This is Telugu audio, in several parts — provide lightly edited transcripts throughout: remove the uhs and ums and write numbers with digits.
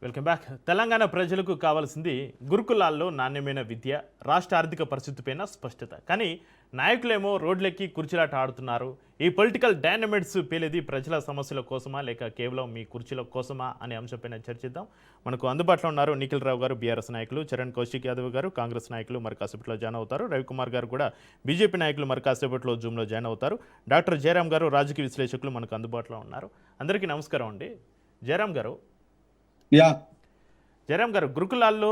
Welcome back. తెలంగాణ ప్రజలకు కావాల్సింది గురుకులాల్లో నాణ్యమైన విద్య, రాష్ట్ర ఆర్థిక పరిస్థితిపైన స్పష్టత. కానీ నాయకులేమో రోడ్లెక్కి కుర్చీలాట ఆడుతున్నారు. ఈ పొలిటికల్ డైనమిక్స్ పేలేది ప్రజల సమస్యల కోసమా లేక కేవలం మీ కుర్చీల కోసమా అనే అంశంపైన చర్చిద్దాం. మనకు అందుబాటులో ఉన్నారు నిఖిల్ రావు గారు, బీఆర్ఎస్ నాయకులు, చరణ్ కౌశిక్ యాదవ్ గారు, కాంగ్రెస్ నాయకులు మరి కాసేపట్లో జాయిన్ అవుతారు. రవికుమార్ గారు కూడా బీజేపీ నాయకులు మరి కాసేపట్లో జూమ్లో జాయిన్ అవుతారు. డాక్టర్ జయరాం గారు, రాజకీయ విశ్లేషకులు మనకు అందుబాటులో ఉన్నారు. అందరికీ నమస్కారం అండి. జయరాం గారు, జయరాం గారు, గురుకులాల్లో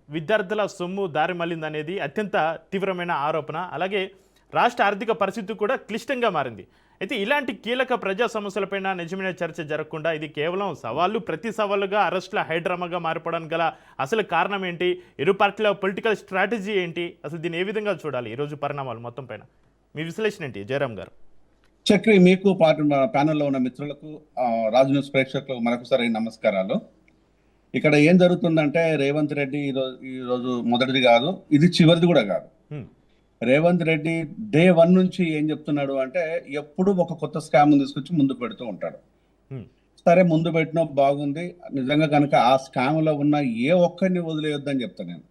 విద్యార్థుల సొమ్ము దారి మళ్లిందనేది అత్యంత తీవ్రమైన ఆరోపణ. అలాగే రాష్ట్ర ఆర్థిక పరిస్థితి కూడా క్లిష్టంగా మారింది. అయితే ఇలాంటి కీలక ప్రజా సమస్యలపైన నిజమైన చర్చ జరగకుండా ఇది కేవలం సవాళ్ళు ప్రతి సవాళ్ళుగా అరెస్టుల హైడ్రామాగా మారిపోవడానికి గల అసలు కారణం ఏంటి? ఇరు పార్టీల పొలిటికల్ స్ట్రాటజీ ఏంటి? అసలు దీన్ని ఏ విధంగా చూడాలి ఈరోజు పరిణామాలు మొత్తం పైన మీ విశ్లేషణ ఏంటి జయరాం గారు? చక్రి, మీకు పాటు ప్యానెల్లో ఉన్న మిత్రులకు, రాజు న్యూస్ ప్రేక్షకులకు మరొకసారి నమస్కారాలు. ఇక్కడ ఏం జరుగుతుందంటే రేవంత్ రెడ్డి ఈరోజు మొదటిది కాదు, ఇది చివరిది కూడా కాదు. రేవంత్ రెడ్డి డే 1 నుంచి ఏం చెప్తున్నాడు అంటే ఎప్పుడు ఒక కొత్త స్కామ్ తీసుకొచ్చి ముందు పెడుతూ ఉంటాడు. సరే, ముందు పెట్టినా బాగుంది. నిజంగా కనుక ఆ స్కామ్ లో ఉన్న ఏ ఒక్కరిని వదిలేయొద్దని చెప్తాను నేను.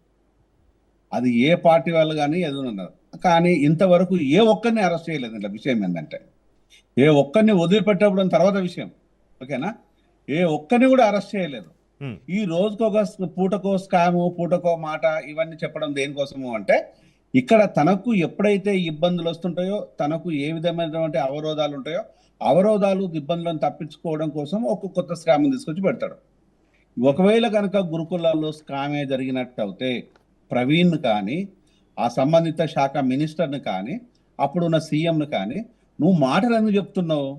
అది ఏ పార్టీ వాళ్ళు కానీ ఎదురున్నారు. కానీ ఇంతవరకు ఏ ఒక్కరిని అరెస్ట్ చేయలేదు. ఇట్లా విషయం ఏంటంటే ఏ ఒక్కరిని వదిలిపెట్టడం తర్వాత విషయం, ఓకేనా? ఏ ఒక్కరిని కూడా అరెస్ట్ చేయలేదు. ఈ రోజుకొక పూటకో స్కాము, పూటకో మాట, ఇవన్నీ చెప్పడం దేనికోసము అంటే ఇక్కడ తనకు ఎప్పుడైతే ఇబ్బందులు వస్తుంటాయో, తనకు ఏ విధమైనటువంటి అవరోధాలు ఉంటాయో, అవరోధాలు ఇబ్బందులను తప్పించుకోవడం కోసం ఒక కొత్త స్కామ్ తీసుకొచ్చి పెడతాడు. ఒకవేళ కనుక గురుకులాల్లో స్కామే జరిగినట్టు అయితే ప్రవీణ్ కానీ, ఆ సంబంధిత శాఖ మినిస్టర్ని కానీ, అప్పుడున్న సీఎంని కానీ నువ్వు మాటలు ఎందుకు చెప్తున్నావు?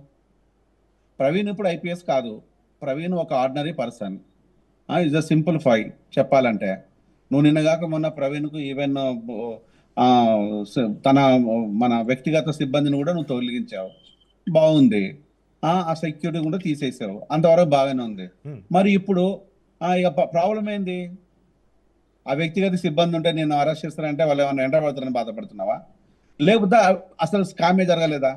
ప్రవీణ్ ఇప్పుడు ఐపీఎస్ కాదు. ప్రవీణ్ ఒక ordinary person. Is a simple fight చెప్పాలంటే. నువ్వు నిన్నగాక మొన్న ప్రవీణ్కు ఈవెన్ మన వ్యక్తిగత సిబ్బందిని కూడా నువ్వు తొలగించావు, బాగుంది. ఆ సెక్యూరిటీ కూడా తీసేసావు, అంతవరకు బాగానే ఉంది. మరి ఇప్పుడు ఇక ప్రాబ్లం ఏంది? ఆ వ్యక్తిగత సిబ్బంది ఉంటే నేను అరెస్ట్ చేస్తానంటే వాళ్ళు ఏమన్నా ఎంటబడుతున్నారని బాధపడుతున్నావా? లేకపోతే అసలు స్కామే జరగలేదా?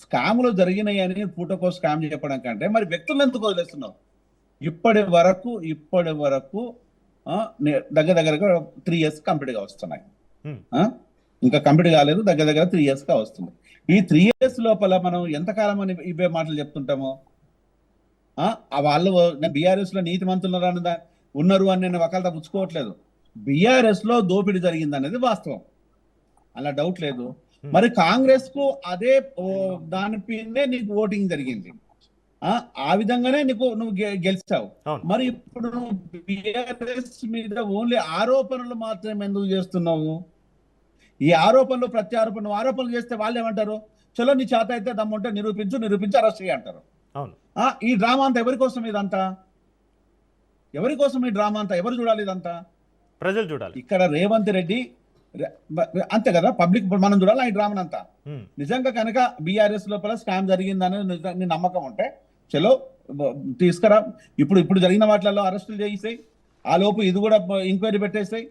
స్కామ్లు జరిగినాయి అని పూటకో స్కామ్ చెప్పడం కంటే మరి వ్యక్తులను ఎందుకు వదిలేస్తున్నావు? ఇప్పటి వరకు దగ్గర 3 years కంప్లీట్గా వస్తున్నాయి. ఇంకా కంప్లీట్ కాలేదు, దగ్గర 3 years గా వస్తుంది. ఈ 3 years లోపల మనం ఎంతకాలం అని ఇవే మాటలు చెప్తుంటామో, వాళ్ళు బీఆర్ఎస్ లో నీతి మంత్రులు ఉన్నారు అని నేను వకాలత పుచ్చుకోవట్లేదు. బీఆర్ఎస్ లో దోపిడీ జరిగింది అనేది వాస్తవం, అలా డౌట్ లేదు. మరి కాంగ్రెస్ కు అదే దానిపైనే నీకు ఓటింగ్ జరిగింది, ఆ విధంగానే నువ్వు గెలిచావు. మరి ఇప్పుడు నువ్వు బీఆర్ఎస్ మీద ఓన్లీ ఆరోపణలు మాత్రమే ఎందుకు చేస్తున్నావు? ఈ ఆరోపణలు ప్రత్యారోపణలు ఆరోపణలు చేస్తే వాళ్ళు ఏమంటారు? చలో నీ చేత అయితే దమ్ముంటే నిరూపించి అరెస్ట్ చేయి అంటారు. ఈ డ్రామా అంతా ఎవరి కోసం? ఇదంతా ఎవరి కోసం? ఈ డ్రామా అంతా ఎవరు చూడాలి? ఇదంతా ప్రజలు చూడాలి. ఇక్కడ రేవంత్ రెడ్డి అంతే కదా, పబ్లిక్ మనం చూడాలి ఈ డ్రామా అంతా. నిజంగా కనుక బీఆర్ఎస్ లోపల స్కామ్ జరిగిందని నీ నమ్మకం ఉంటే చలో తీసుకురా. ఇప్పుడు జరిగిన వాటిలలో అరెస్టులు చేయిస్తాయి, ఆ లోపు ఇది కూడా ఎంక్వైరీ పెట్టేస్తాయి.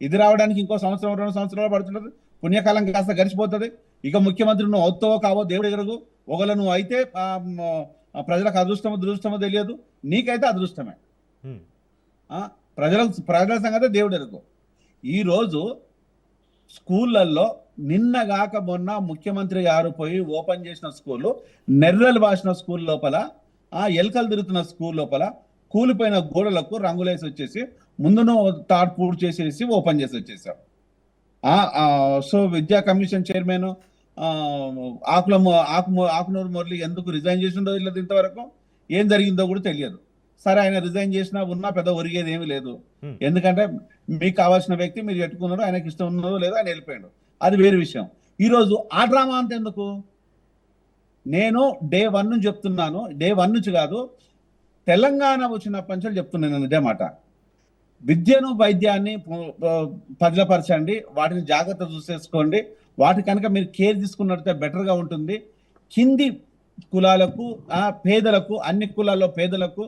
ఇది రావడానికి ఇంకో 2 సంవత్సరాలు పడుతుంటది. పుణ్యకాలం కాస్త గడిచిపోతుంది. ఇక ముఖ్యమంత్రి నువ్వు అవుతావో కావో దేవుడు ఎరుగు. ఒకవేళ నువ్వు అయితే ప్రజలకు అదృష్టమో దురదృష్టమో తెలియదు, నీకైతే అదృష్టమే. ప్రజల సంగతి దేవుడు ఎరుగు. ఈరోజు స్కూళ్ళల్లో నిన్నగాక మొన్న ముఖ్యమంత్రి గారు పోయి ఓపెన్ చేసిన స్కూళ్ళు, నెర్రలు బాసిన స్కూల్ లోపల, ఎలుకలు తిరుగుతున్న స్కూల్ లోపల కూలిపోయిన గోడలకు రంగులేసి వచ్చేసి ముందును తాడు పూర్తి చేసేసి ఓపెన్ చేసి వచ్చేసాం. సో విద్యా కమిషన్ చైర్మన్ ఆకునూరు మురళి ఎందుకు రిజైన్ చేసిండో లేదు, ఇంతవరకు ఏం జరిగిందో కూడా తెలియదు. సరే, ఆయన రిజైన్ చేసినా ఉన్నా పెద్ద ఒరిగేది ఏమీ లేదు. ఎందుకంటే మీకు కావాల్సిన వ్యక్తి మీరు పెట్టుకున్నాడు, ఆయనకి ఇష్టం ఉన్నదో లేదో ఆయన వెళ్ళిపోయాడు, అది వేరే విషయం. ఈరోజు ఆ డ్రామా అంత ఎందుకు? నేను డే 1 నుంచి చెప్తున్నాను, డే 1 నుంచి కాదు, తెలంగాణ వచ్చినప్పటి నుంచి చెప్తున్నాను ఇదే మాట. విద్యను వైద్యాన్ని పదిలపరచండి, వాటిని జాగ్రత్త చూసేసుకోండి. వాటి కనుక మీరు కేర్ తీసుకున్నట్లయితే బెటర్గా ఉంటుంది. కింది కులాలకు, పేదలకు, అన్ని కులాల్లో పేదలకు,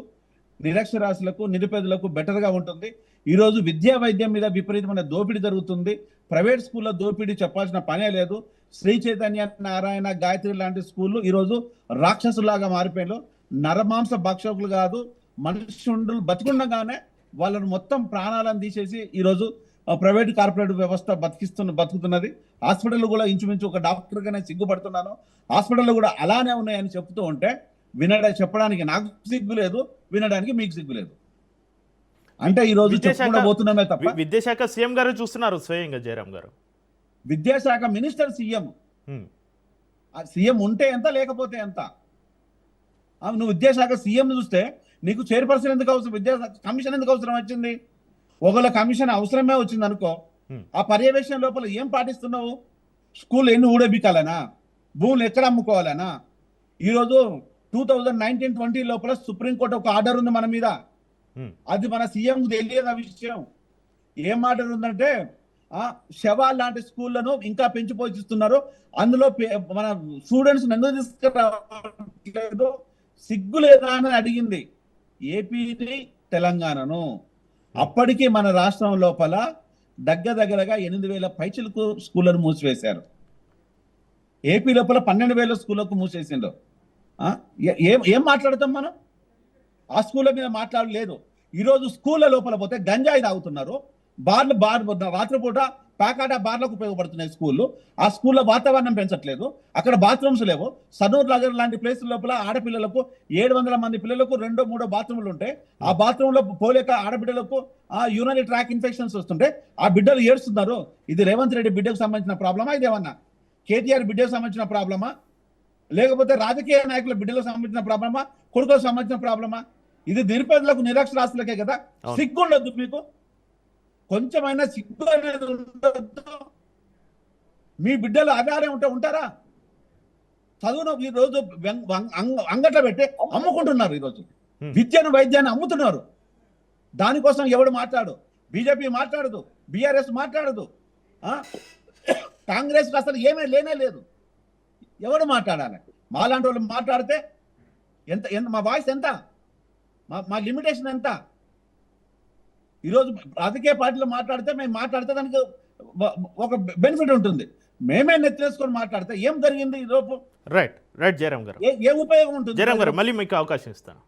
నిరక్షరాస్యులకు, నిరుపేదలకు బెటర్గా ఉంటుంది. ఈరోజు విద్యా వైద్యం మీద విపరీతమైన దోపిడీ జరుగుతుంది. ప్రైవేట్ స్కూల్లో దోపిడీ చెప్పాల్సిన పనే లేదు. శ్రీ చైతన్య, నారాయణ, గాయత్రి లాంటి స్కూళ్ళు ఈరోజు రాక్షసులాగా మారిపోయారు. నరమాంస భక్షకులు కాదు, మనుషులు బతికుండగానే వాళ్ళను మొత్తం ప్రాణాలను తీసేసి ఈరోజు ప్రైవేట్ కార్పొరేట్ వ్యవస్థ బతుకుతున్నది. హాస్పిటల్ కూడా ఇంచుమించు ఒక డాక్టర్గానే సిగ్గుపడుతున్నాను. హాస్పిటల్ కూడా అలానే ఉన్నాయని చెప్తూ ఉంటే చెప్పడానికి నాకు సిగ్గు లేదు, వినడానికి మీకు సిగ్గు లేదు. అంటే ఈ రోజు చెప్పుకుంటూ పోతున్నామే తప్ప విద్యాశాఖ సీఎం గారు చూస్తున్నారు స్వయంగా జయరాం గారు. విద్యాశాఖ మినిస్టర్ సీఎం ఉంటే ఎంత, లేకపోతే ఎంత? నువ్వు విద్యాశాఖ సీఎం చూస్తే నీకు చైర్పర్సన్ ఎందుకు అవసరం, విద్యాశాఖ కమిషన్ ఎందుకు అవసరం వచ్చింది? ఒకవేళ కమిషన్ అవసరమే వచ్చింది అనుకో, ఆ పర్యవేక్షణ లోపల ఏం పాటిస్తున్నావు? స్కూల్ ఎన్ని ఊడబిక్కాలనా, భూములు ఎక్కడ అమ్ముకోవాలనా? ఈరోజు 2019-20 లోపల సుప్రీంకోర్టు ఒక ఆర్డర్ ఉంది మన మీద. అది మన సీఎం తెలియదు ఆ విషయం. ఏం ఆర్డర్ ఉందంటే శవాల్ లాంటి స్కూళ్లను ఇంకా పెంచి పోషిస్తున్నారు, అందులో మన స్టూడెంట్స్ ఎందుకు తీసుకురావట్లేదు, సిగ్గు లేదా అని అడిగింది ఏపీని, తెలంగాణను. అప్పటికి మన రాష్ట్రం లోపల దగ్గరగా 8,000 పైచిలకు స్కూళ్లను మూసివేశారు. ఏపీ లోపల 12,000 స్కూళ్లకు మూసేసిండు. ఏం మాట్లాడతాం మనం? ఆ స్కూళ్ళ మీద మాట్లాడలేదు. ఈరోజు స్కూళ్ళ లోపల పోతే గంజాయి తాగుతున్నారు, రాత్రిపూట ప్యాకాట బార్లకు ఉపయోగపడుతున్నాయి స్కూళ్ళు. ఆ స్కూల్లో వాతావరణం పెంచట్లేదు, అక్కడ బాత్రూమ్స్ లేవు. సనూర్ నగర్ లాంటి ప్లేస్ లోపల ఆడపిల్లలకు 700 మంది పిల్లలకు 2-3 బాత్రూమ్లు ఉంటాయి. ఆ బాత్రూంలో పోలేక ఆడబిడ్డలకు యూరినరీ ట్రాక్ ఇన్ఫెక్షన్స్ వస్తుంటే ఆ బిడ్డలు ఏడుస్తున్నారు. ఇది రేవంత్ రెడ్డి బిడ్డకు సంబంధించిన ప్రాబ్లమా, ఇదేమన్నా కేటీఆర్ బిడ్డకు సంబంధించిన ప్రాబ్లమా, లేకపోతే రాజకీయ నాయకుల బిడ్డలకు సంబంధించిన ప్రాబ్లమా, కొడుకులకు సంబంధించిన ప్రాబ్లమా? ఇది నిరుపేదలకు, నిరక్షరాస్తులకే కదా. సిగ్గు ఉండొద్దు మీకు, కొంచెమైనా సిగ్గు అనేది ఉండొద్దు. మీ బిడ్డలు అదారే ఉంటే ఉంటారా? చదువును ఈరోజు అంగట్లో పెట్టి అమ్ముకుంటున్నారు. ఈరోజు విద్యను, వైద్యాన్ని అమ్ముతున్నారు. దానికోసం ఎవడు మాట్లాడు? బీజేపీ మాట్లాడదు, బీఆర్ఎస్ మాట్లాడదు, కాంగ్రెస్ అసలు ఏమీ లేనే లేదు. ఎవడు మాట్లాడాలి? మాలాంటి వాళ్ళు మాట్లాడితే ఎంత మా వాయిస్ ఎంత, మా లిమిటేషన్ ఎంత? ఈరోజు రాజకీయ పార్టీలు మాట్లాడితే మేము మాట్లాడితే దానికి ఒక బెనిఫిట్ ఉంటుంది. మేమే నెత్తిలేసుకొని మాట్లాడితే ఏం జరిగింది ఈ లోపు? రైట్ జయరాం గారు, ఏ ఉపయోగం ఉంటుంది? జయరాం గారు మళ్ళీ మీకు అవకాశం ఇస్తాను.